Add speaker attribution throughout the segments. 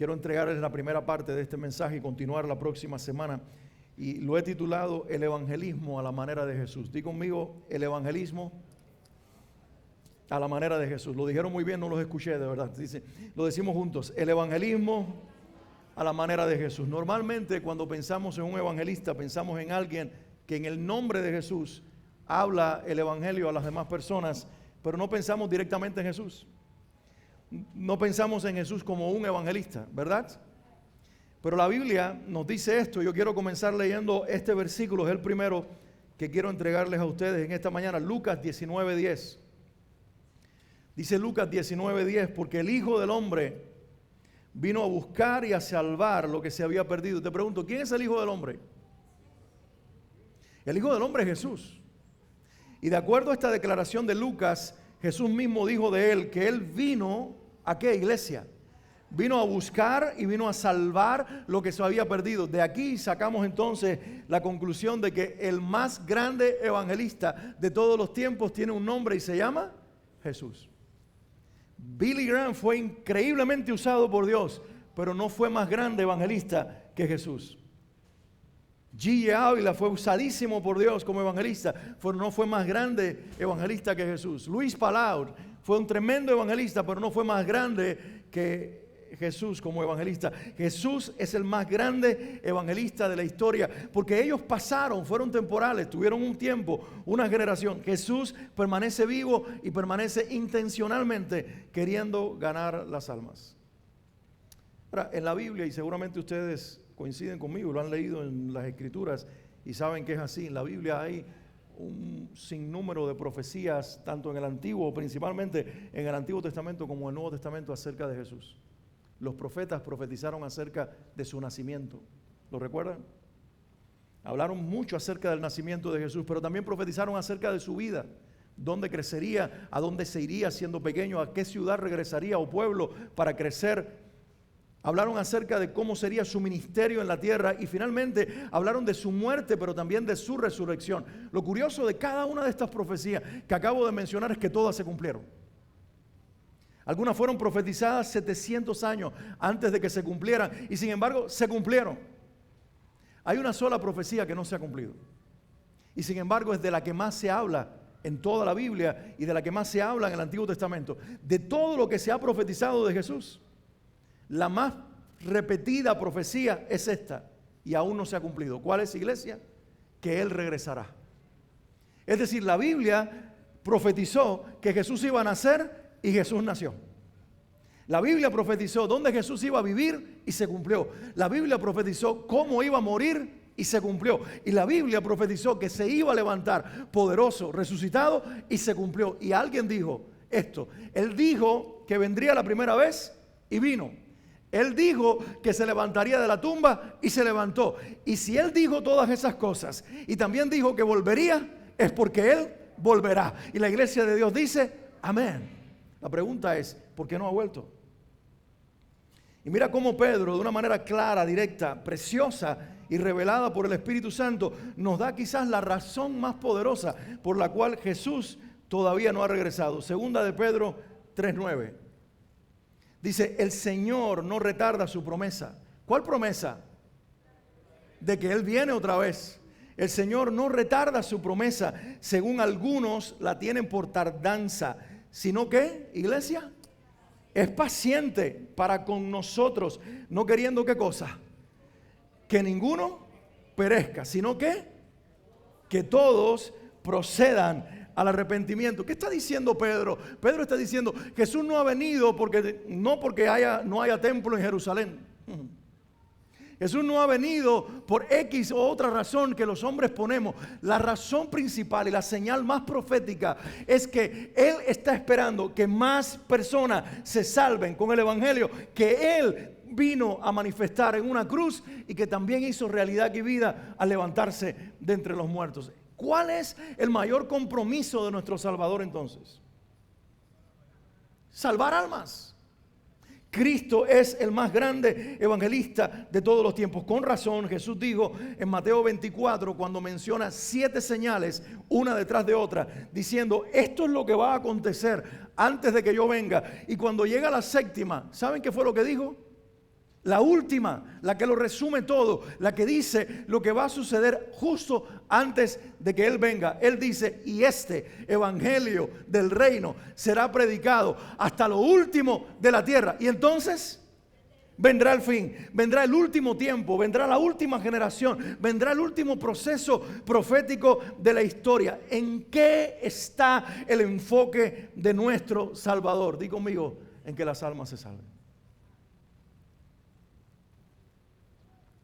Speaker 1: quiero entregarles la primera parte de este mensaje y continuar la próxima semana. Y lo he titulado El evangelismo a la manera de Jesús. Di conmigo, el evangelismo a la manera de Jesús. Lo dijeron muy bien, no los escuché de verdad. Dice, lo decimos juntos, el evangelismo a la manera de Jesús. Normalmente cuando pensamos en un evangelista, pensamos en alguien que en el nombre de Jesús habla el evangelio a las demás personas, pero no pensamos directamente en Jesús. No pensamos en Jesús como un evangelista, ¿verdad? Pero la Biblia nos dice esto. Yo quiero comenzar leyendo este versículo, es el primero que quiero entregarles a ustedes en esta mañana, Lucas 19:10. Dice Lucas 19:10, porque el Hijo del Hombre vino a buscar y a salvar lo que se había perdido. Te pregunto, ¿quién es el Hijo del Hombre? El Hijo del Hombre es Jesús. Y de acuerdo a esta declaración de Lucas, Jesús mismo dijo de él que él vino, ¿a qué iglesia? Vino a buscar y vino a salvar lo que se había perdido. De aquí sacamos entonces la conclusión de que el más grande evangelista de todos los tiempos tiene un nombre y se llama Jesús. Billy Graham fue increíblemente usado por Dios, pero no fue más grande evangelista que Jesús. G.G. Ávila fue usadísimo por Dios como evangelista, pero no fue más grande evangelista que Jesús. Luis Palau fue un tremendo evangelista, pero no fue más grande que Jesús como evangelista. Jesús es el más grande evangelista de la historia, porque ellos pasaron, fueron temporales, tuvieron un tiempo, una generación. Jesús permanece vivo y permanece intencionalmente queriendo ganar las almas. Ahora, en la Biblia, y seguramente ustedes coinciden conmigo, lo han leído en las Escrituras y saben que es así. En la Biblia hay un sinnúmero de profecías, tanto en el Antiguo, principalmente en el Antiguo Testamento como en el Nuevo Testamento, acerca de Jesús. Los profetas profetizaron acerca de su nacimiento. ¿Lo recuerdan? Hablaron mucho acerca del nacimiento de Jesús, pero también profetizaron acerca de su vida. ¿Dónde crecería? ¿A dónde se iría siendo pequeño? ¿A qué ciudad regresaría o pueblo para crecer? Hablaron acerca de cómo sería su ministerio en la tierra y finalmente hablaron de su muerte, pero también de su resurrección. Lo curioso de cada una de estas profecías que acabo de mencionar es que todas se cumplieron. Algunas fueron profetizadas 700 años antes de que se cumplieran y sin embargo se cumplieron. Hay una sola profecía que no se ha cumplido y sin embargo es de la que más se habla en toda la Biblia y de la que más se habla en el Antiguo Testamento. De todo lo que se ha profetizado de Jesús, la más repetida profecía es esta y aún no se ha cumplido. ¿Cuál es, iglesia? Que Él regresará. Es decir, la Biblia profetizó que Jesús iba a nacer y Jesús nació. La Biblia profetizó dónde Jesús iba a vivir y se cumplió. La Biblia profetizó cómo iba a morir y se cumplió. Y la Biblia profetizó que se iba a levantar poderoso, resucitado y se cumplió. Y alguien dijo esto. Él dijo que vendría la primera vez y vino. Él dijo que se levantaría de la tumba y se levantó. Y si Él dijo todas esas cosas y también dijo que volvería, es porque Él volverá. Y la iglesia de Dios dice, amén. La pregunta es, ¿por qué no ha vuelto? Y mira cómo Pedro, de una manera clara, directa, preciosa y revelada por el Espíritu Santo, nos da quizás la razón más poderosa por la cual Jesús todavía no ha regresado. Segunda de Pedro 3:9. Dice, el Señor no retarda su promesa. ¿Cuál promesa? De que Él viene otra vez. El Señor no retarda su promesa, según algunos la tienen por tardanza, sino que, iglesia, es paciente para con nosotros, no queriendo ¿qué cosa? Que ninguno perezca, sino que todos procedan al arrepentimiento. ¿Qué está diciendo Pedro? Pedro está diciendo, Jesús no ha venido no porque no haya templo en Jerusalén. Jesús no ha venido por X o otra razón que los hombres ponemos. La razón principal y la señal más profética es que Él está esperando que más personas se salven con el evangelio que Él vino a manifestar en una cruz y que también hizo realidad y vida al levantarse de entre los muertos. ¿Cuál es el mayor compromiso de nuestro Salvador entonces? Salvar almas. Cristo es el más grande evangelista de todos los tiempos. Con razón, Jesús dijo en Mateo 24, cuando menciona 7 señales, una detrás de otra, diciendo, esto es lo que va a acontecer antes de que yo venga. Y cuando llega la séptima, ¿saben qué fue lo que dijo? La última, la que lo resume todo, la que dice lo que va a suceder justo antes de que Él venga. Él dice, y este evangelio del reino será predicado hasta lo último de la tierra. Y entonces vendrá el fin, vendrá el último tiempo, vendrá la última generación, vendrá el último proceso profético de la historia. ¿En qué está el enfoque de nuestro Salvador? Di conmigo, en que las almas se salven.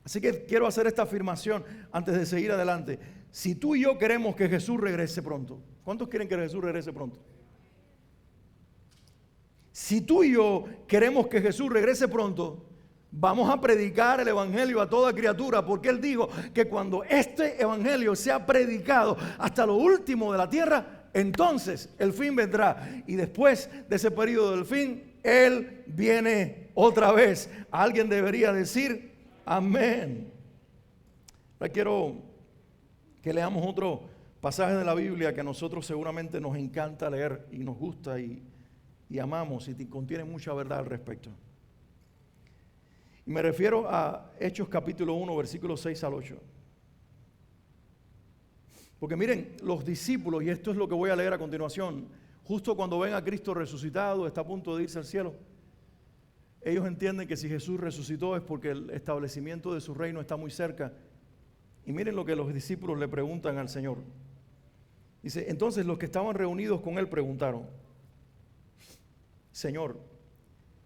Speaker 1: Así que quiero hacer esta afirmación antes de seguir adelante. Si tú y yo queremos que Jesús regrese pronto, ¿cuántos quieren que Jesús regrese pronto? Si tú y yo queremos que Jesús regrese pronto, vamos a predicar el evangelio a toda criatura, porque Él dijo que cuando este evangelio sea predicado hasta lo último de la tierra, entonces el fin vendrá. Y después de ese periodo del fin, Él viene otra vez. Alguien debería decir amén. Ahora quiero que leamos otro pasaje de la Biblia que a nosotros seguramente nos encanta leer y nos gusta y amamos y contiene mucha verdad al respecto. Y me refiero a Hechos capítulo 1, versículos 6 al 8. Porque miren, los discípulos, y esto es lo que voy a leer a continuación, justo cuando ven a Cristo resucitado, está a punto de irse al cielo, ellos entienden que si Jesús resucitó es porque el establecimiento de su reino está muy cerca. Y miren lo que los discípulos le preguntan al Señor. Dice, entonces los que estaban reunidos con Él preguntaron, Señor,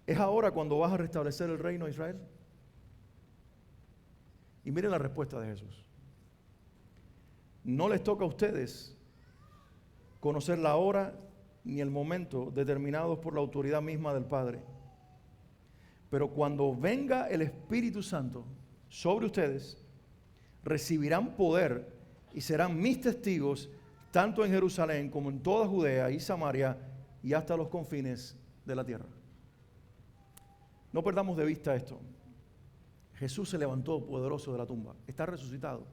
Speaker 1: ¿es ahora cuando vas a restablecer el reino de Israel? Y miren la respuesta de Jesús. No les toca a ustedes conocer la hora ni el momento determinados por la autoridad misma del Padre. Pero cuando venga el Espíritu Santo sobre ustedes, recibirán poder y serán mis testigos tanto en Jerusalén como en toda Judea y Samaria y hasta los confines de la tierra. No perdamos de vista esto. Jesús se levantó poderoso de la tumba, está resucitado.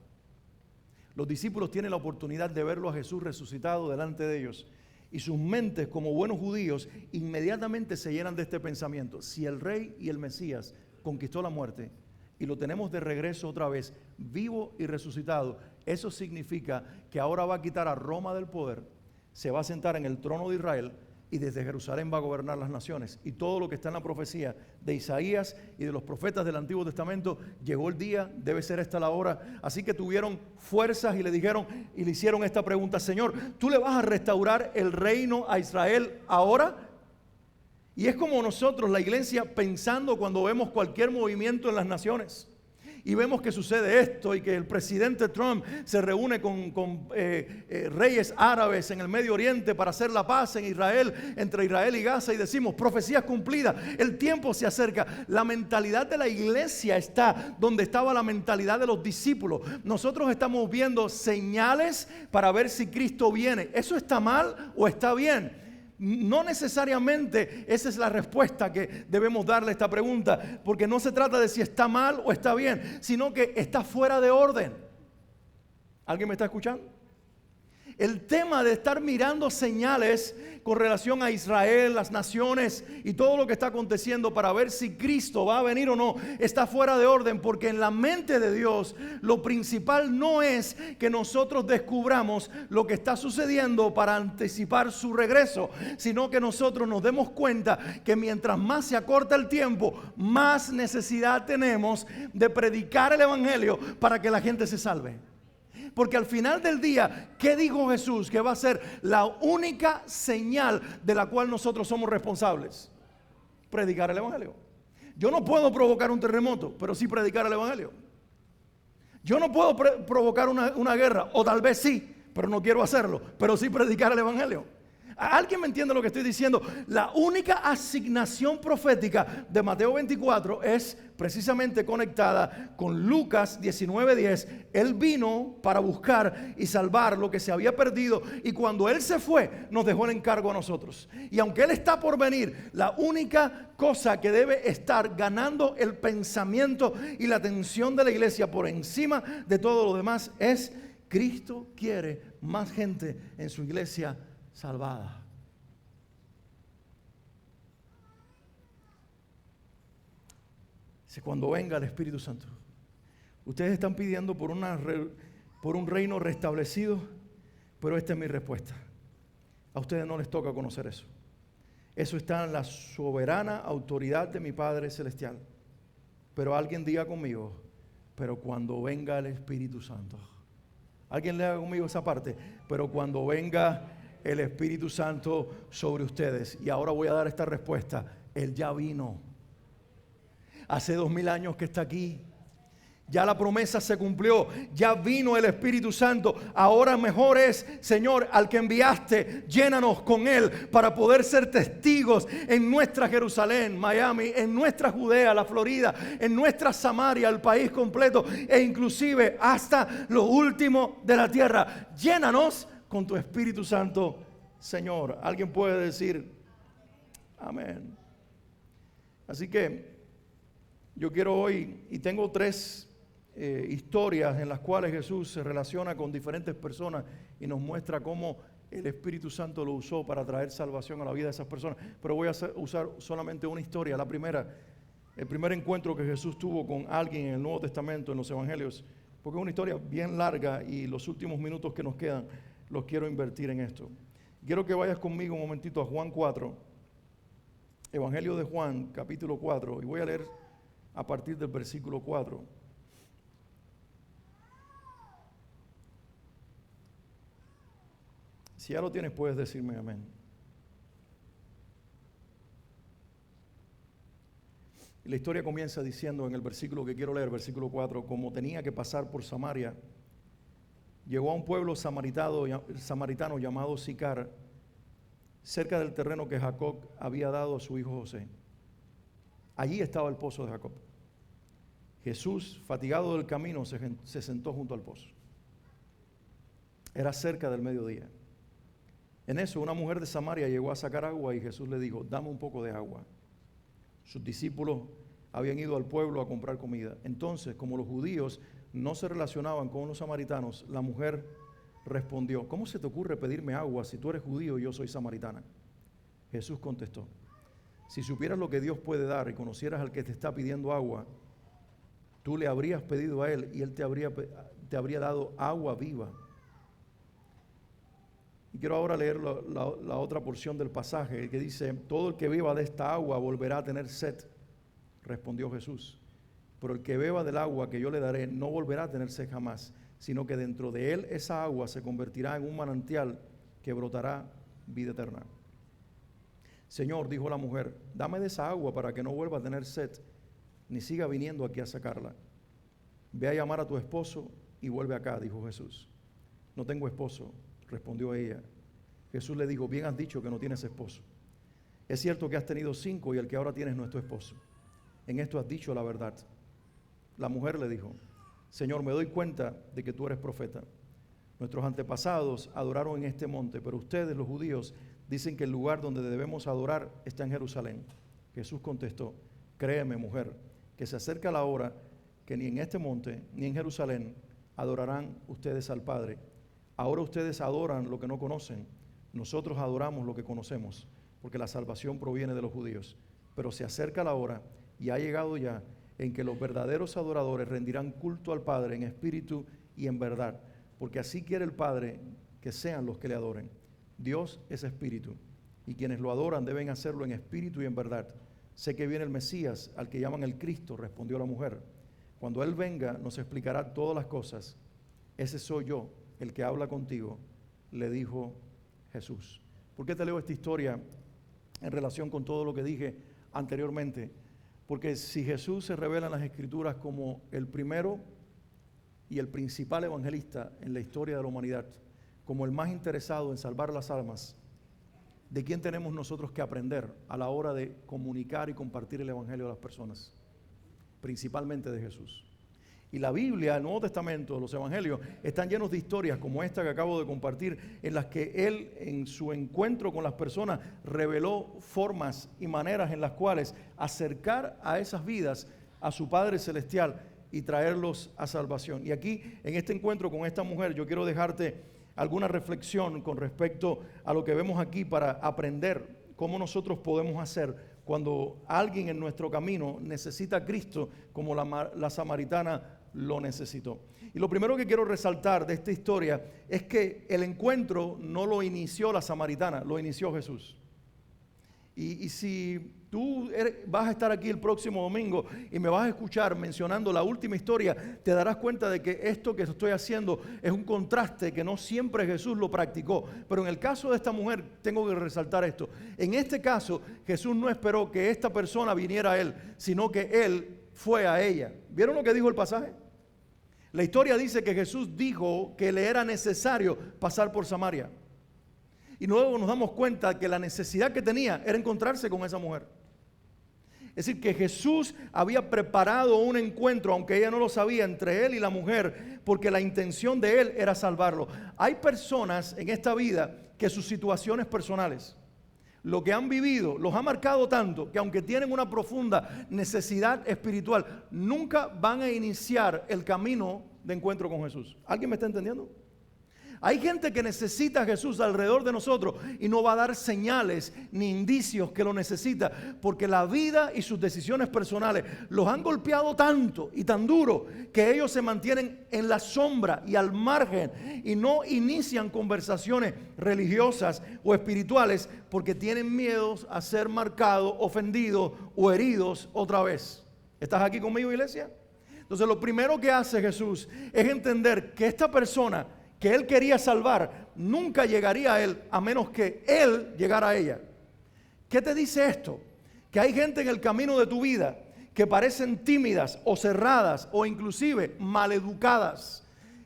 Speaker 1: Los discípulos tienen la oportunidad de verlo a Jesús resucitado delante de ellos. Y sus mentes, como buenos judíos, inmediatamente se llenan de este pensamiento. Si el Rey y el Mesías conquistó la muerte y lo tenemos de regreso otra vez, vivo y resucitado, eso significa que ahora va a quitar a Roma del poder, se va a sentar en el trono de Israel y desde Jerusalén va a gobernar las naciones. Y todo lo que está en la profecía de Isaías y de los profetas del Antiguo Testamento, llegó el día, debe ser esta la hora. Así que tuvieron fuerzas y le dijeron y le hicieron esta pregunta: Señor, ¿tú le vas a restaurar el reino a Israel ahora? Y es como nosotros, la iglesia, pensando cuando vemos cualquier movimiento en las naciones y vemos que sucede esto y que el presidente Trump se reúne con reyes árabes en el Medio Oriente para hacer la paz en Israel, entre Israel y Gaza, y decimos, profecías cumplidas, el tiempo se acerca. La mentalidad de la iglesia está donde estaba la mentalidad de los discípulos. Nosotros estamos viendo señales para ver si Cristo viene. ¿Eso está mal o está bien? No necesariamente esa es la respuesta que debemos darle a esta pregunta, porque no se trata de si está mal o está bien, sino que está fuera de orden. ¿Alguien me está escuchando? El tema de estar mirando señales con relación a Israel, las naciones y todo lo que está aconteciendo para ver si Cristo va a venir o no, está fuera de orden, porque en la mente de Dios lo principal no es que nosotros descubramos lo que está sucediendo para anticipar su regreso, sino que nosotros nos demos cuenta que mientras más se acorta el tiempo, más necesidad tenemos de predicar el evangelio para que la gente se salve. Porque al final del día, ¿qué dijo Jesús? Que va a ser la única señal de la cual nosotros somos responsables: predicar el evangelio. Yo no puedo provocar un terremoto, pero sí predicar el evangelio. Yo no puedo provocar una guerra, o tal vez sí, pero no quiero hacerlo, pero sí predicar el evangelio. ¿Alguien me entiende lo que estoy diciendo? La única asignación profética de Mateo 24 es precisamente conectada con Lucas 19:10. Él vino para buscar y salvar lo que se había perdido, y cuando Él se fue, nos dejó el encargo a nosotros. Y aunque Él está por venir, la única cosa que debe estar ganando el pensamiento y la atención de la iglesia por encima de todo lo demás es: Cristo quiere más gente en su iglesia salvada. Dice, cuando venga el Espíritu Santo. Ustedes están pidiendo por un reino restablecido, pero esta es mi respuesta. A ustedes no les toca conocer eso. Eso está en la soberana autoridad de mi Padre Celestial. Pero alguien diga conmigo, pero cuando venga el Espíritu Santo. Alguien lea conmigo esa parte. Pero cuando venga el Espíritu Santo sobre ustedes. Y ahora voy a dar esta respuesta. Él ya vino. Hace 2000 años que está aquí. Ya la promesa se cumplió, ya vino el Espíritu Santo. Ahora mejor es, Señor, al que enviaste, llénanos con Él para poder ser testigos en nuestra Jerusalén, Miami, en nuestra Judea, la Florida, en nuestra Samaria, el país completo e inclusive hasta lo último de la tierra. Llénanos con tu Espíritu Santo, Señor. ¿Alguien puede decir amén? Así que yo quiero hoy, y tengo 3 historias en las cuales Jesús se relaciona con diferentes personas y nos muestra cómo el Espíritu Santo lo usó para traer salvación a la vida de esas personas. Pero voy a usar solamente una historia. La primera, el primer encuentro que Jesús tuvo con alguien en el Nuevo Testamento, en los Evangelios, porque es una historia bien larga y los últimos minutos que nos quedan los quiero invertir en esto. Quiero que vayas conmigo un momentito a Juan 4, Evangelio de Juan, capítulo 4, y voy a leer a partir del versículo 4. Si ya lo tienes, puedes decirme amén. Y la historia comienza diciendo en el versículo que quiero leer, versículo 4, como tenía que pasar por Samaria, llegó a un pueblo samaritano llamado Sicar, cerca del terreno que Jacob había dado a su hijo José. Allí estaba el pozo de Jacob. Jesús, fatigado del camino, se sentó junto al pozo. Era cerca del mediodía. En eso, una mujer de Samaria llegó a sacar agua y Jesús le dijo, dame un poco de agua. Sus discípulos habían ido al pueblo a comprar comida. Entonces, como los judíos no se relacionaban con los samaritanos, la mujer respondió, ¿cómo se te ocurre pedirme agua si tú eres judío y yo soy samaritana? Jesús contestó, si supieras lo que Dios puede dar y conocieras al que te está pidiendo agua, tú le habrías pedido a él y él te habría dado agua viva. Y quiero ahora leer la otra porción del pasaje que dice, todo el que beba de esta agua volverá a tener sed, respondió Jesús. Pero el que beba del agua que yo le daré no volverá a tener sed jamás, sino que dentro de él esa agua se convertirá en un manantial que brotará vida eterna. Señor, dijo la mujer, dame de esa agua para que no vuelva a tener sed, ni siga viniendo aquí a sacarla. Ve a llamar a tu esposo y vuelve acá, dijo Jesús. No tengo esposo, respondió ella. Jesús le dijo, bien has dicho que no tienes esposo. Es cierto que has tenido 5 y el que ahora tienes no es tu esposo. En esto has dicho la verdad. La mujer le dijo, Señor, me doy cuenta de que tú eres profeta. Nuestros antepasados adoraron en este monte, pero ustedes, los judíos, dicen que el lugar donde debemos adorar está en Jerusalén. Jesús contestó, créeme, mujer, que se acerca la hora que ni en este monte ni en Jerusalén adorarán ustedes al Padre. Ahora ustedes adoran lo que no conocen, nosotros adoramos lo que conocemos, porque la salvación proviene de los judíos. Pero se acerca la hora, y ha llegado ya, en que los verdaderos adoradores rendirán culto al Padre en espíritu y en verdad, porque así quiere el Padre que sean los que le adoren. Dios es espíritu, y quienes lo adoran deben hacerlo en espíritu y en verdad. Sé que viene el Mesías, al que llaman el Cristo, respondió la mujer. Cuando Él venga, nos explicará todas las cosas. Ese soy yo, el que habla contigo, le dijo Jesús. ¿Por qué te leo esta historia en relación con todo lo que dije anteriormente? Porque si Jesús se revela en las Escrituras como el primero y el principal evangelista en la historia de la humanidad, como el más interesado en salvar las almas, ¿de quién tenemos nosotros que aprender a la hora de comunicar y compartir el evangelio a las personas? Principalmente de Jesús. Y la Biblia, el Nuevo Testamento, los Evangelios, están llenos de historias como esta que acabo de compartir, en las que Él, en su encuentro con las personas, reveló formas y maneras en las cuales acercar a esas vidas a su Padre Celestial y traerlos a salvación. Y aquí, en este encuentro con esta mujer, yo quiero dejarte alguna reflexión con respecto a lo que vemos aquí para aprender cómo nosotros podemos hacer cuando alguien en nuestro camino necesita a Cristo como la samaritana lo necesitó. Y lo primero que quiero resaltar de esta historia es que el encuentro no lo inició la samaritana, lo inició Jesús. Y si tú vas a estar aquí el próximo domingo y me vas a escuchar mencionando la última historia, te darás cuenta de que esto que estoy haciendo es un contraste que no siempre Jesús lo practicó. Pero en el caso de esta mujer tengo que resaltar esto. En este caso Jesús no esperó que esta persona viniera a él, sino que él fue a ella. ¿Vieron lo que dijo el pasaje? La historia dice que Jesús dijo que le era necesario pasar por Samaria. Y luego nos damos cuenta que la necesidad que tenía era encontrarse con esa mujer. Es decir, que Jesús había preparado un encuentro, aunque ella no lo sabía, entre él y la mujer, porque la intención de él era salvarlo. Hay personas en esta vida que sus situaciones personales, lo que han vivido, los ha marcado tanto que aunque tienen una profunda necesidad espiritual, nunca van a iniciar el camino de encuentro con Jesús. ¿Alguien me está entendiendo? Hay gente que necesita a Jesús alrededor de nosotros y no va a dar señales ni indicios que lo necesita, porque la vida y sus decisiones personales los han golpeado tanto y tan duro que ellos se mantienen en la sombra y al margen y no inician conversaciones religiosas o espirituales porque tienen miedo a ser marcados, ofendidos o heridos otra vez. ¿Estás aquí conmigo, iglesia? Entonces lo primero que hace Jesús es entender que esta persona que él quería salvar, nunca llegaría a él a menos que él llegara a ella. ¿Qué te dice esto? Que hay gente en el camino de tu vida que parecen tímidas o cerradas o inclusive maleducadas,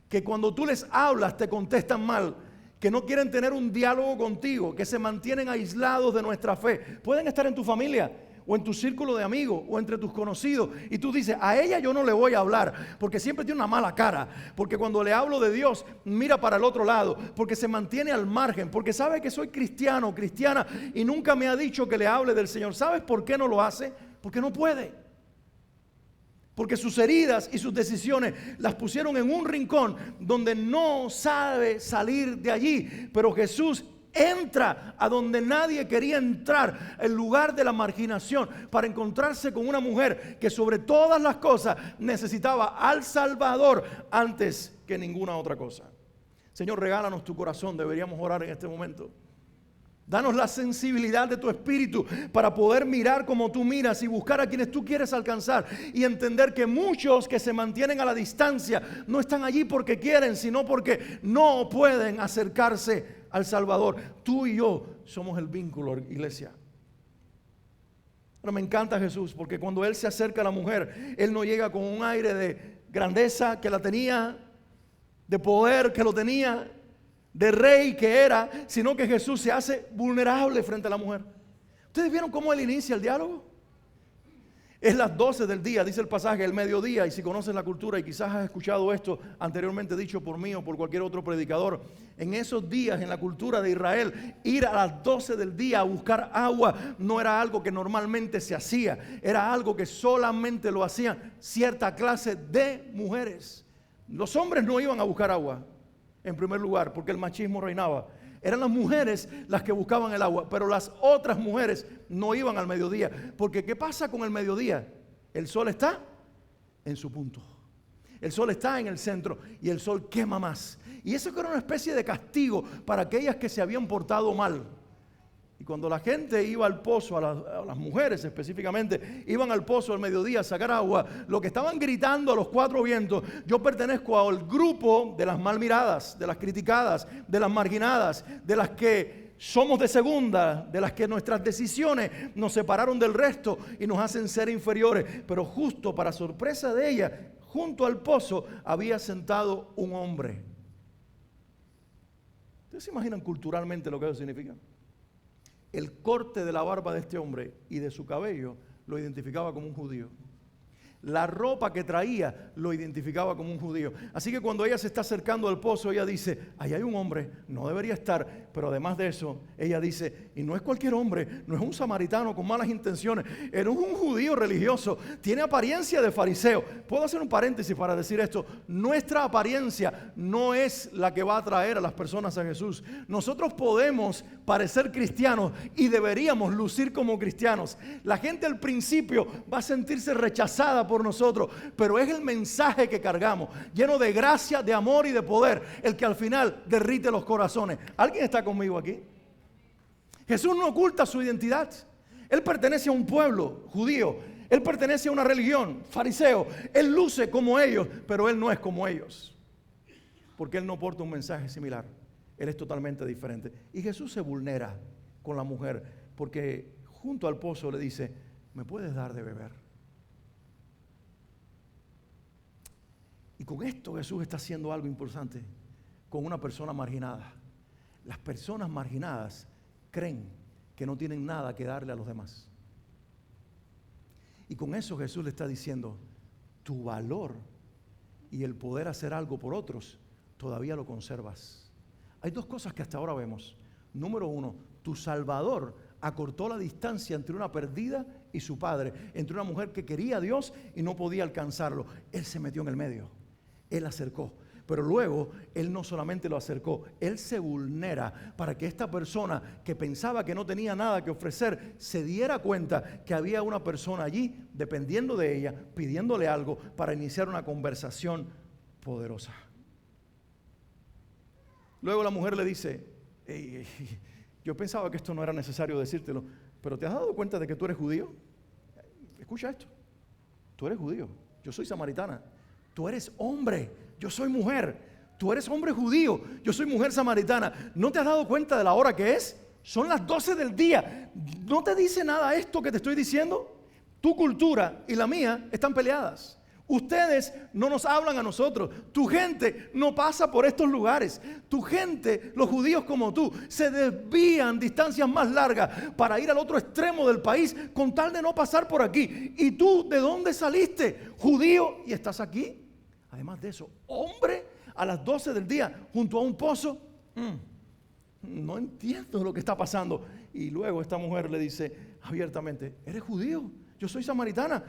Speaker 1: que cuando tú les hablas te contestan mal, que no quieren tener un diálogo contigo, que se mantienen aislados de nuestra fe. Pueden estar en tu familia o en tu círculo de amigos, o entre tus conocidos, y tú dices, a ella yo no le voy a hablar, porque siempre tiene una mala cara, porque cuando le hablo de Dios, mira para el otro lado, porque se mantiene al margen, porque sabe que soy cristiano, cristiana, y nunca me ha dicho que le hable del Señor. ¿Sabes por qué no lo hace? Porque no puede. Porque sus heridas y sus decisiones las pusieron en un rincón donde no sabe salir de allí, pero Jesús entra a donde nadie quería entrar, el lugar de la marginación, para encontrarse con una mujer que sobre todas las cosas necesitaba al Salvador antes que ninguna otra cosa. Señor, regálanos tu corazón, deberíamos orar en este momento. Danos la sensibilidad de tu espíritu para poder mirar como tú miras y buscar a quienes tú quieres alcanzar y entender que muchos que se mantienen a la distancia no están allí porque quieren, sino porque no pueden acercarse al Salvador. Tú y yo somos el vínculo, iglesia. Pero me encanta Jesús porque cuando Él se acerca a la mujer, Él no llega con un aire de grandeza que la tenía, de poder que lo tenía, de rey que era, sino que Jesús se hace vulnerable frente a la mujer. ¿Ustedes vieron cómo Él inicia el diálogo? Es las 12 del día, dice el pasaje, el mediodía, y si conoces la cultura y quizás has escuchado esto anteriormente dicho por mí o por cualquier otro predicador, en esos días en la cultura de Israel, ir a las 12 del día a buscar agua no era algo que normalmente se hacía, era algo que solamente lo hacían cierta clase de mujeres. Los hombres no iban a buscar agua, en primer lugar, porque el machismo reinaba. Eran las mujeres las que buscaban el agua, pero las otras mujeres no iban al mediodía. Porque ¿qué pasa con el mediodía? El sol está en su punto. El sol está en el centro y el sol quema más. Y eso era una especie de castigo para aquellas que se habían portado mal. Y cuando la gente iba al pozo, a las mujeres específicamente, iban al pozo al mediodía a sacar agua, lo que estaban gritando a los cuatro vientos: yo pertenezco al grupo de las mal miradas, de las criticadas, de las marginadas, de las que somos de segunda, de las que nuestras decisiones nos separaron del resto y nos hacen ser inferiores. Pero justo para sorpresa de ella, junto al pozo había sentado un hombre. ¿Ustedes se imaginan culturalmente lo que eso significa? El corte de la barba de este hombre y de su cabello lo identificaba como un judío. La ropa que traía lo identificaba como un judío. Así que cuando ella se está acercando al pozo, ella dice, ahí hay un hombre, no debería estar. Pero además de eso, ella dice, y no es cualquier hombre, no es un samaritano con malas intenciones, era un judío religioso, tiene apariencia de fariseo. Puedo hacer un paréntesis para decir esto: nuestra apariencia no es la que va a atraer a las personas a Jesús. Nosotros podemos parecer cristianos y deberíamos lucir como cristianos. La gente al principio va a sentirse rechazada por nosotros, pero es el mensaje que cargamos, lleno de gracia, de amor y de poder, el que al final derrite los corazones. ¿Alguien está conmigo aquí? Jesús no oculta su identidad. Él pertenece a un pueblo judío, él pertenece a una religión, fariseo. Él luce como ellos, pero él no es como ellos, porque él no porta un mensaje similar. Él es totalmente diferente. Y Jesús se vulnera con la mujer, porque junto al pozo le dice, ¿me puedes dar de beber? Y con esto Jesús está haciendo algo importante con una persona marginada. Las personas marginadas creen que no tienen nada que darle a los demás. Y con eso Jesús le está diciendo, tu valor y el poder hacer algo por otros todavía lo conservas. Hay dos cosas que hasta ahora vemos. Número uno, tu Salvador acortó la distancia entre una perdida y su padre, entre una mujer que quería a Dios y no podía alcanzarlo. Él se metió en el medio, él acercó. Pero luego, él no solamente lo acercó, él se vulnera para que esta persona que pensaba que no tenía nada que ofrecer, se diera cuenta que había una persona allí, dependiendo de ella, pidiéndole algo para iniciar una conversación poderosa. Luego la mujer le dice, yo pensaba que esto no era necesario decírtelo, pero ¿te has dado cuenta de que tú eres judío? Escucha esto, tú eres judío, yo soy samaritana. Tú eres hombre, yo soy mujer. Tú eres hombre judío, yo soy mujer samaritana. ¿No te has dado cuenta de la hora que es? Son las 12 del día. ¿No te dice nada esto que te estoy diciendo? Tu cultura y la mía están peleadas. Ustedes no nos hablan a nosotros. Tu gente no pasa por estos lugares. Tu gente, los judíos como tú, se desvían distancias más largas para ir al otro extremo del país con tal de no pasar por aquí. ¿Y tú de dónde saliste? Judío, y estás aquí. Además de eso, hombre, a las 12 del día junto a un pozo. No entiendo lo que está pasando. Y luego esta mujer le dice abiertamente, ¿eres judío? Yo soy samaritana.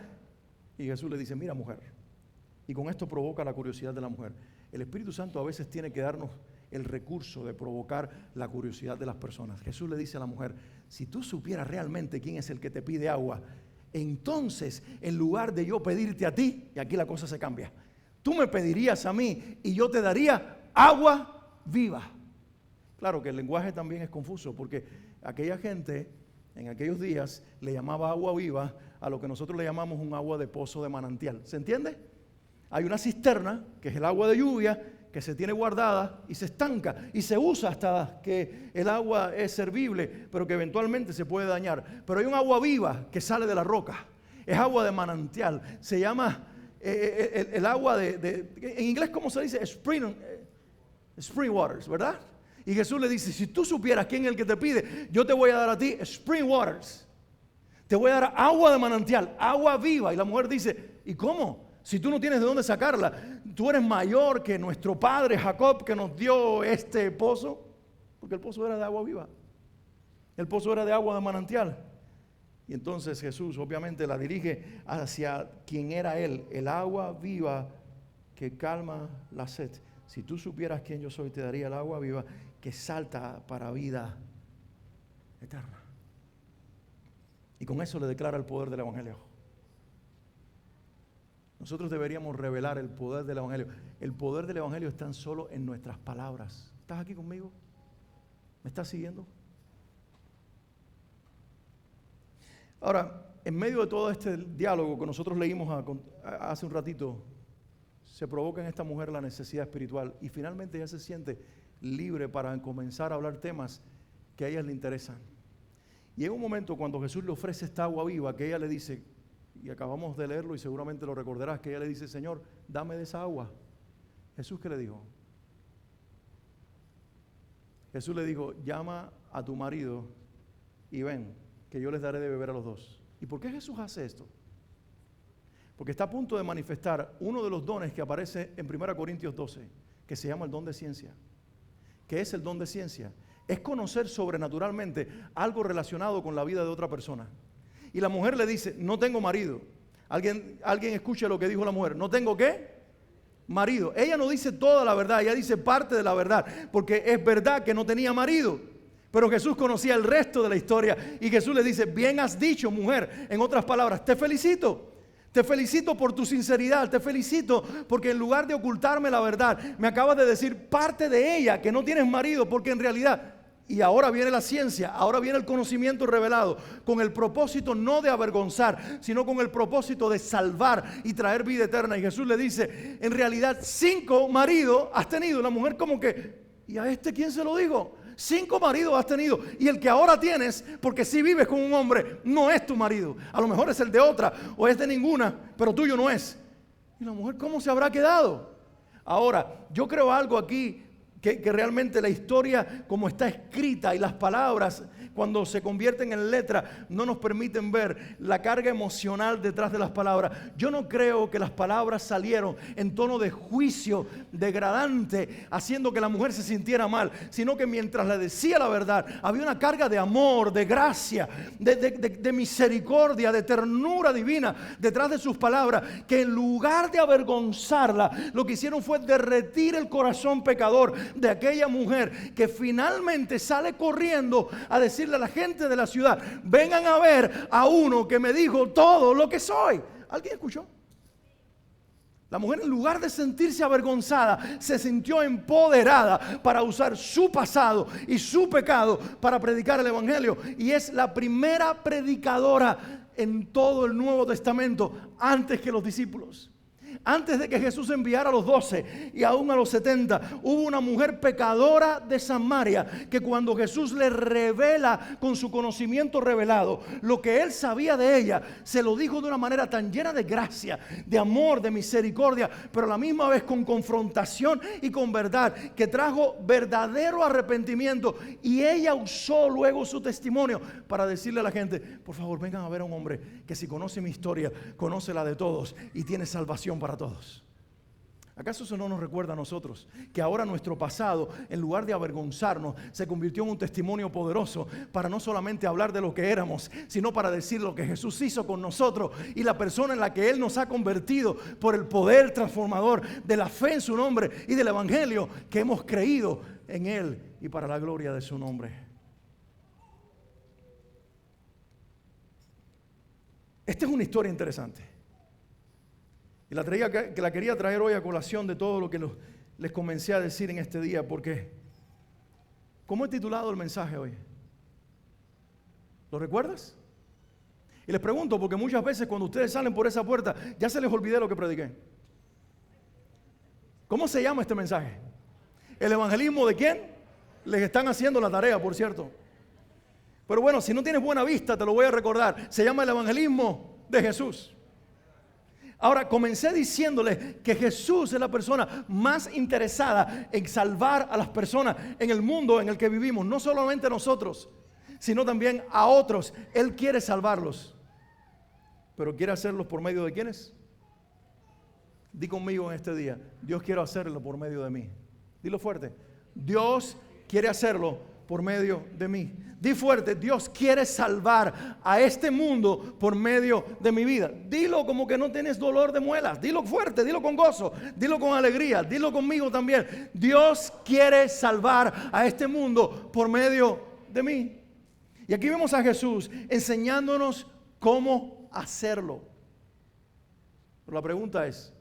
Speaker 1: Y Jesús le dice, mira mujer, y con esto provoca la curiosidad de la mujer. El Espíritu Santo a veces tiene que darnos el recurso de provocar la curiosidad de las personas. Jesús le dice a la mujer, si tú supieras realmente quién es el que te pide agua, entonces en lugar de yo pedirte a ti, y aquí la cosa se cambia, tú me pedirías a mí y yo te daría agua viva. Claro que el lenguaje también es confuso, porque aquella gente en aquellos días le llamaba agua viva a lo que nosotros le llamamos un agua de pozo de manantial. ¿Se entiende? Hay una cisterna, que es el agua de lluvia, que se tiene guardada y se estanca y se usa hasta que el agua es servible, pero que eventualmente se puede dañar. Pero hay un agua viva que sale de la roca. Es agua de manantial. Se llama el agua en inglés, ¿cómo se dice? Spring waters, ¿verdad? Y Jesús le dice, si tú supieras quién es el que te pide, yo te voy a dar a ti spring waters. Te voy a dar agua de manantial, agua viva. Y la mujer dice, ¿y cómo? Si tú no tienes de dónde sacarla, tú eres mayor que nuestro padre Jacob que nos dio este pozo. Porque el pozo era de agua viva. El pozo era de agua de manantial. Y entonces Jesús obviamente la dirige hacia quien era él, el agua viva que calma la sed. Si tú supieras quién yo soy, te daría el agua viva que salta para vida eterna. Y con eso le declara el poder del Evangelio. Nosotros deberíamos revelar el poder del Evangelio. El poder del Evangelio está solo en nuestras palabras. ¿Estás aquí conmigo? ¿Me estás siguiendo? Ahora, en medio de todo este diálogo que nosotros leímos hace un ratito, se provoca en esta mujer la necesidad espiritual y finalmente ella se siente libre para comenzar a hablar temas que a ella le interesan. Y en un momento cuando Jesús le ofrece esta agua viva, que ella le dice, y acabamos de leerlo y seguramente lo recordarás, que ella le dice, Señor, dame de esa agua. Jesús, ¿qué le dijo? Jesús le dijo, llama a tu marido y ven, que yo les daré de beber a los dos. ¿Y por qué Jesús hace esto? Porque está a punto de manifestar uno de los dones que aparece en 1 Corintios 12, que se llama el don de ciencia. ¿Qué es el don de ciencia? Es conocer sobrenaturalmente algo relacionado con la vida de otra persona. Y la mujer le dice, no tengo marido. Alguien escuche lo que dijo la mujer. ¿No tengo qué? Marido. Ella no dice toda la verdad, ella dice parte de la verdad, porque es verdad que no tenía marido. Pero Jesús conocía el resto de la historia y Jesús le dice, bien has dicho, mujer. En otras palabras, te felicito. Te felicito por tu sinceridad, te felicito porque en lugar de ocultarme la verdad, me acabas de decir parte de ella, que no tienes marido, porque en realidad, y ahora viene la ciencia, ahora viene el conocimiento revelado, con el propósito no de avergonzar, sino con el propósito de salvar y traer vida eterna. Y Jesús le dice, en realidad 5 maridos has tenido. La mujer como que, ¿y a este quién se lo digo? 5 maridos has tenido y el que ahora tienes, porque si vives con un hombre, no es tu marido. A lo mejor es el de otra o es de ninguna, pero tuyo no es. Y la mujer, ¿cómo se habrá quedado? Ahora, yo creo algo aquí, que realmente la historia como está escrita y las palabras cuando se convierten en letra no nos permiten ver la carga emocional detrás de las palabras. Yo no creo que las palabras salieron en tono de juicio degradante, haciendo que la mujer se sintiera mal, sino que mientras le decía la verdad, había una carga de amor, de gracia, de misericordia, de ternura divina detrás de sus palabras, que en lugar de avergonzarla, lo que hicieron fue derretir el corazón pecador de aquella mujer, que finalmente sale corriendo a decirle a la gente de la ciudad, vengan a ver a uno que me dijo todo lo que soy. ¿Alguien escuchó? La mujer, en lugar de sentirse avergonzada, se sintió empoderada para usar su pasado y su pecado para predicar el evangelio. Y es la primera predicadora en todo el Nuevo Testamento, antes que los discípulos. Antes de que Jesús enviara a los 12 y aún a los 70, hubo una mujer pecadora de Samaria que cuando Jesús le revela con su conocimiento revelado lo que él sabía de ella, se lo dijo de una manera tan llena de gracia, de amor, de misericordia, pero a la misma vez con confrontación y con verdad, que trajo verdadero arrepentimiento. Y ella usó luego su testimonio para decirle a la gente, por favor, vengan a ver a un hombre que si conoce mi historia, conoce la de todos y tiene salvación para todos. ¿Acaso eso no nos recuerda a nosotros que ahora nuestro pasado, en lugar de avergonzarnos, se convirtió en un testimonio poderoso para no solamente hablar de lo que éramos, sino para decir lo que Jesús hizo con nosotros y la persona en la que Él nos ha convertido por el poder transformador de la fe en su nombre y del evangelio que hemos creído en Él y para la gloria de su nombre? Esta es una historia interesante. Y la quería traer hoy a colación de todo lo que les comencé a decir en este día, porque ¿cómo he titulado el mensaje hoy? ¿Lo recuerdas? Y les pregunto, porque muchas veces cuando ustedes salen por esa puerta, ya se les olvidó lo que prediqué. ¿Cómo se llama este mensaje? ¿El evangelismo de quién? Les están haciendo la tarea, por cierto. Pero bueno, si no tienes buena vista, te lo voy a recordar. Se llama el evangelismo de Jesús. Ahora, comencé diciéndole que Jesús es la persona más interesada en salvar a las personas en el mundo en el que vivimos. No solamente a nosotros, sino también a otros. Él quiere salvarlos. Pero quiere hacerlos por medio de ¿quiénes? Di conmigo en este día, Dios quiere hacerlo por medio de mí. Dilo fuerte. Dios quiere hacerlo por medio de mí. Di fuerte, Dios quiere salvar a este mundo por medio de mi vida. Dilo como que no tienes dolor de muelas. Dilo fuerte, dilo con gozo, dilo con alegría, dilo conmigo también. Dios quiere salvar a este mundo por medio de mí. Y aquí vemos a Jesús enseñándonos cómo hacerlo. Pero la pregunta es,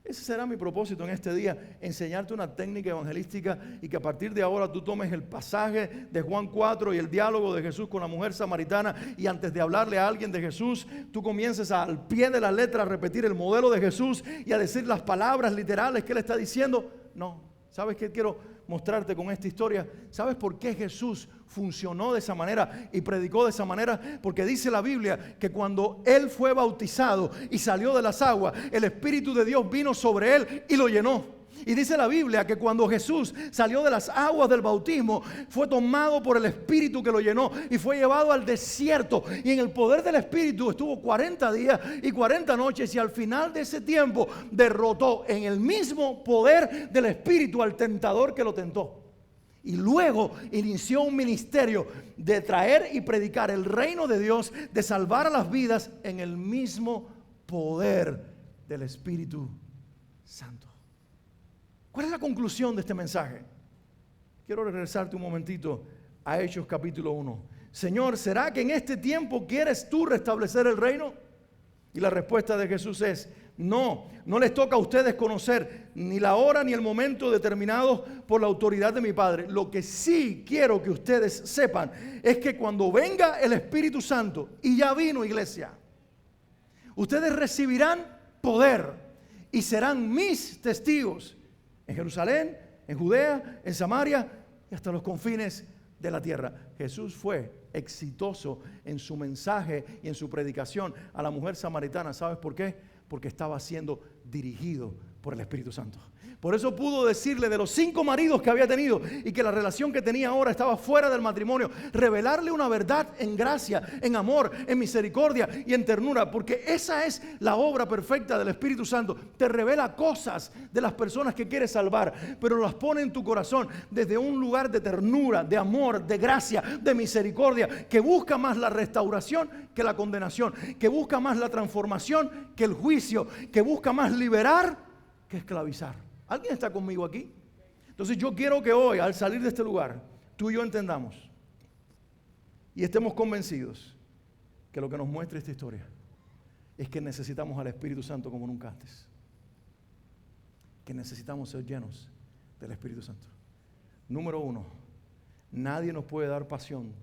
Speaker 1: ese será mi propósito en este día, enseñarte una técnica evangelística y que a partir de ahora tú tomes el pasaje de Juan 4 y el diálogo de Jesús con la mujer samaritana y antes de hablarle a alguien de Jesús, tú comiences al pie de la letra a repetir el modelo de Jesús y a decir las palabras literales que Él está diciendo. No, ¿sabes qué quiero mostrarte con esta historia? ¿Sabes por qué Jesús funcionó de esa manera y predicó de esa manera? Porque dice la Biblia que cuando Él fue bautizado y salió de las aguas, el Espíritu de Dios vino sobre Él y lo llenó. Y dice la Biblia que cuando Jesús salió de las aguas del bautismo, fue tomado por el Espíritu que lo llenó y fue llevado al desierto. Y en el poder del Espíritu estuvo 40 días y 40 noches. Y al final de ese tiempo derrotó en el mismo poder del Espíritu al tentador que lo tentó. Y luego inició un ministerio de traer y predicar el reino de Dios, de salvar a las vidas en el mismo poder del Espíritu Santo. ¿Cuál es la conclusión de este mensaje? Quiero regresarte un momentito a Hechos capítulo 1. Señor, ¿será que en este tiempo quieres tú restablecer el reino? Y la respuesta de Jesús es: no les toca a ustedes conocer ni la hora ni el momento determinados por la autoridad de mi Padre. Lo que sí quiero que ustedes sepan es que cuando venga el Espíritu Santo, y ya vino, iglesia, ustedes recibirán poder y serán mis testigos en Jerusalén, en Judea, en Samaria y hasta los confines de la tierra. Jesús fue exitoso en su mensaje y en su predicación a la mujer samaritana. ¿Sabes por qué? Porque estaba siendo dirigido por el Espíritu Santo. Por eso pudo decirle de los 5 maridos que había tenido y que la relación que tenía ahora estaba fuera del matrimonio, revelarle una verdad en gracia, en amor, en misericordia y en ternura, porque esa es la obra perfecta del Espíritu Santo. Te revela cosas de las personas que quieres salvar, pero las pone en tu corazón desde un lugar de ternura, de amor, de gracia, de misericordia, que busca más la restauración que la condenación, que busca más la transformación que el juicio, que busca más liberar que esclavizar. ¿Alguien está conmigo aquí? Entonces yo quiero que hoy, al salir de este lugar, tú y yo entendamos y estemos convencidos que lo que nos muestra esta historia es que necesitamos al Espíritu Santo como nunca antes. Que necesitamos ser llenos del Espíritu Santo. Número 1, nadie nos puede dar pasión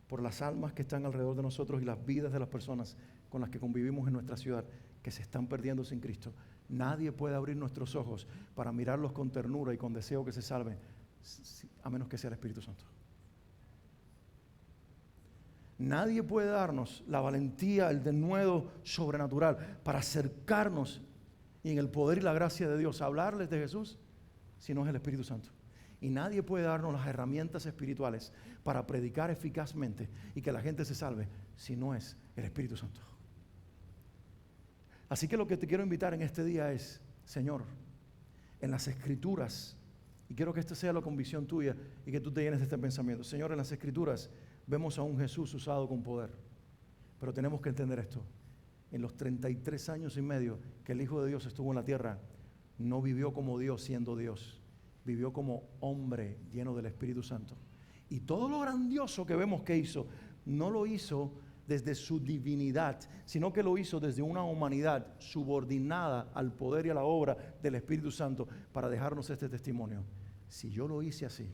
Speaker 1: por las almas que están alrededor de nosotros y las vidas de las personas con las que convivimos en nuestra ciudad que se están perdiendo sin Cristo. Nadie puede abrir nuestros ojos para mirarlos con ternura y con deseo que se salven, a menos que sea el Espíritu Santo. Nadie puede darnos la valentía, el denuedo sobrenatural para acercarnos y en el poder y la gracia de Dios hablarles de Jesús, si no es el Espíritu Santo. Y nadie puede darnos las herramientas espirituales para predicar eficazmente y que la gente se salve, si no es el Espíritu Santo. Así que lo que te quiero invitar en este día es: Señor, en las Escrituras, y quiero que esta sea la convicción tuya y que tú te llenes de este pensamiento. Señor, en las Escrituras vemos a un Jesús usado con poder, pero tenemos que entender esto: en los 33 años y medio que el Hijo de Dios estuvo en la tierra, no vivió como Dios siendo Dios, vivió como hombre lleno del Espíritu Santo. Y todo lo grandioso que vemos que hizo, no lo hizo desde su divinidad, sino que lo hizo desde una humanidad subordinada al poder y a la obra del Espíritu Santo para dejarnos este testimonio. Si yo lo hice así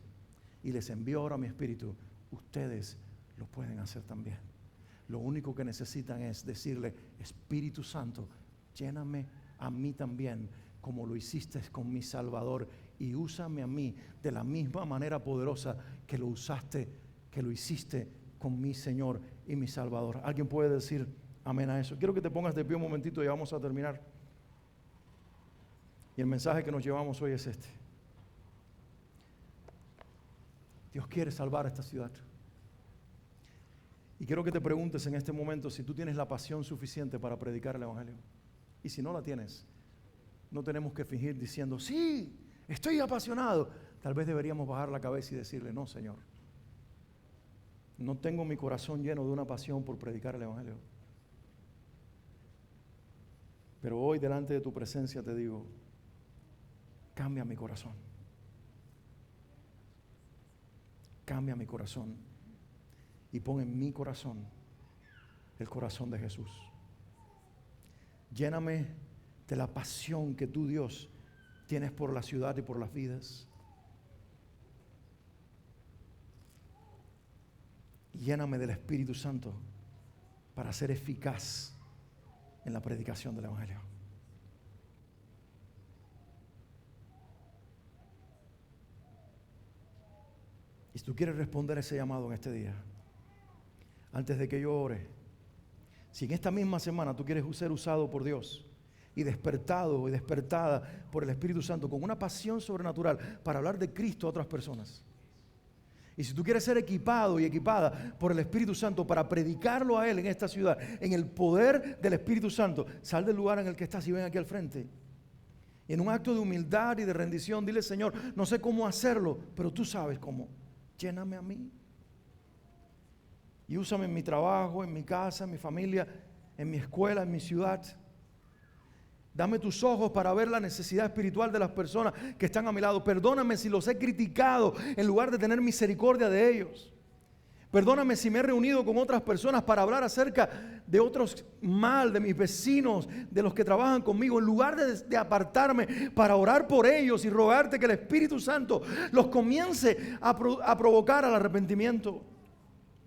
Speaker 1: y les envío ahora mi Espíritu, ustedes lo pueden hacer también. Lo único que necesitan es decirle: Espíritu Santo, lléname a mí también, como lo hiciste con mi Salvador, y úsame a mí de la misma manera poderosa que lo usaste, que lo hiciste con mi Señor y mi Salvador. ¿Alguien puede decir amén a eso? Quiero que te pongas de pie un momentito y vamos a terminar. Y el mensaje que nos llevamos hoy es este: Dios quiere salvar a esta ciudad. Y quiero que te preguntes en este momento si tú tienes la pasión suficiente para predicar el Evangelio. Y si no la tienes, no tenemos que fingir diciendo: sí, estoy apasionado. Tal vez deberíamos bajar la cabeza y decirle: no, Señor, no tengo mi corazón lleno de una pasión por predicar el Evangelio. Pero hoy delante de tu presencia te digo: cambia mi corazón. Cambia mi corazón y pon en mi corazón el corazón de Jesús. Lléname de la pasión que tú, Dios, tienes por la ciudad y por las vidas. Lléname del Espíritu Santo para ser eficaz en la predicación del Evangelio. Y si tú quieres responder a ese llamado en este día, antes de que yo ore, si en esta misma semana tú quieres ser usado por Dios, y despertado y despertada por el Espíritu Santo con una pasión sobrenatural para hablar de Cristo a otras personas. Y si tú quieres ser equipado y equipada por el Espíritu Santo para predicarlo a Él en esta ciudad, en el poder del Espíritu Santo, sal del lugar en el que estás y ven aquí al frente. Y en un acto de humildad y de rendición, dile: Señor, no sé cómo hacerlo, pero tú sabes cómo. Lléname a mí. Y úsame en mi trabajo, en mi casa, en mi familia, en mi escuela, en mi ciudad. Dame tus ojos para ver la necesidad espiritual de las personas que están a mi lado. Perdóname si los he criticado en lugar de tener misericordia de ellos. Perdóname si me he reunido con otras personas para hablar acerca de otros mal, de mis vecinos, de los que trabajan conmigo, en lugar de apartarme para orar por ellos y rogarte que el Espíritu Santo los comience a provocar al arrepentimiento.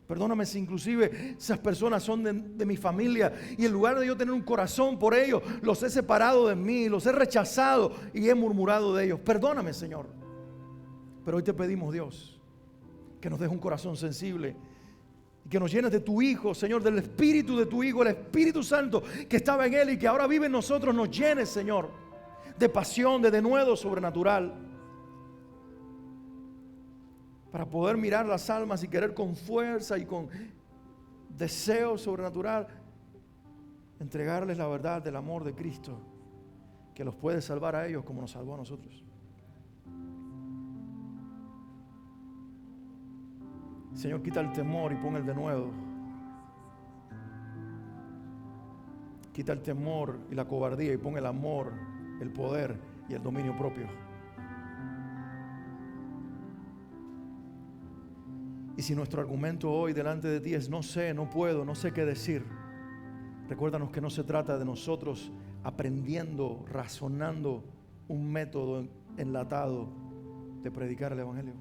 Speaker 1: Perdóname si inclusive esas personas son de mi familia y en lugar de yo tener un corazón por ellos, los he separado de mí, los he rechazado y he murmurado de ellos. Perdóname, Señor. Pero hoy te pedimos, Dios, que nos dejes un corazón sensible y que nos llenes de tu Hijo, Señor, del Espíritu de tu Hijo, el Espíritu Santo que estaba en Él y que ahora vive en nosotros. Nos llenes, Señor, de pasión, de denuedo sobrenatural, para poder mirar las almas y querer con fuerza y con deseo sobrenatural entregarles la verdad del amor de Cristo, que los puede salvar a ellos como nos salvó a nosotros. Señor, quita el temor y pon el denuedo. Quita el temor y la cobardía y pon el amor, el poder y el dominio propio. Y si nuestro argumento hoy delante de ti es no sé, no puedo, no sé qué decir, recuérdanos que no se trata de nosotros aprendiendo, razonando un método enlatado de predicar el Evangelio,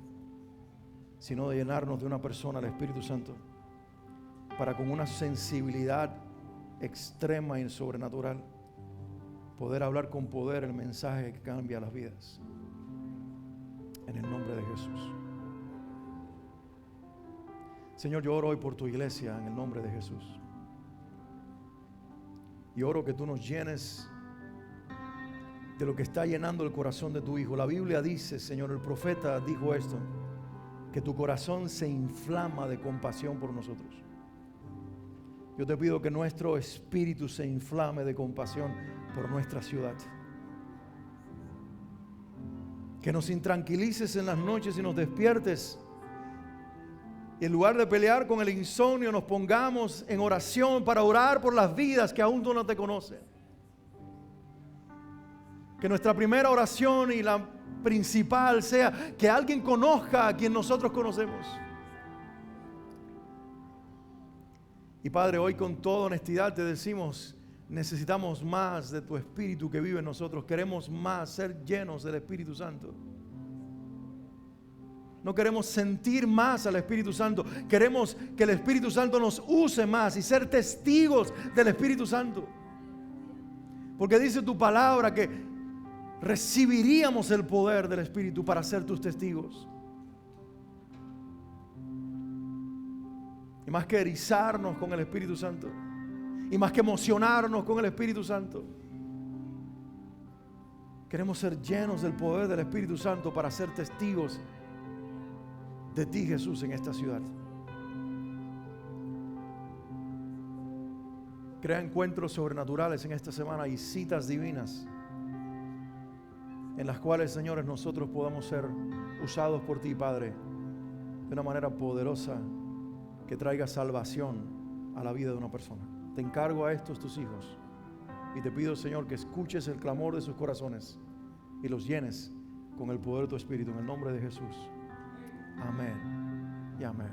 Speaker 1: sino de llenarnos de una persona, el Espíritu Santo, para con una sensibilidad extrema y sobrenatural poder hablar con poder el mensaje que cambia las vidas. En el nombre de Jesús. Señor, yo oro hoy por tu iglesia en el nombre de Jesús. Y oro que tú nos llenes de lo que está llenando el corazón de tu Hijo. La Biblia dice, Señor, el profeta dijo esto, que tu corazón se inflama de compasión por nosotros. Yo te pido que nuestro espíritu se inflame de compasión por nuestra ciudad. Que nos intranquilices en las noches y nos despiertes. Y en lugar de pelear con el insomnio, nos pongamos en oración para orar por las vidas que aún no te conocen. Que nuestra primera oración y la principal sea que alguien conozca a quien nosotros conocemos. Y Padre, hoy con toda honestidad te decimos, necesitamos más de tu Espíritu que vive en nosotros. Queremos más ser llenos del Espíritu Santo. No queremos sentir más al Espíritu Santo. Queremos que el Espíritu Santo nos use más y ser testigos del Espíritu Santo. Porque dice tu palabra que recibiríamos el poder del Espíritu para ser tus testigos. Y más que erizarnos con el Espíritu Santo, y más que emocionarnos con el Espíritu Santo, queremos ser llenos del poder del Espíritu Santo para ser testigos de ti, Jesús, en esta ciudad. Crea encuentros sobrenaturales en esta semana y citas divinas en las cuales, señores, nosotros podamos ser usados por ti, Padre, de una manera poderosa que traiga salvación a la vida de una persona. Te encargo a estos tus hijos y te pido, Señor, que escuches el clamor de sus corazones y los llenes con el poder de tu Espíritu en el nombre de Jesús. Amén y amén.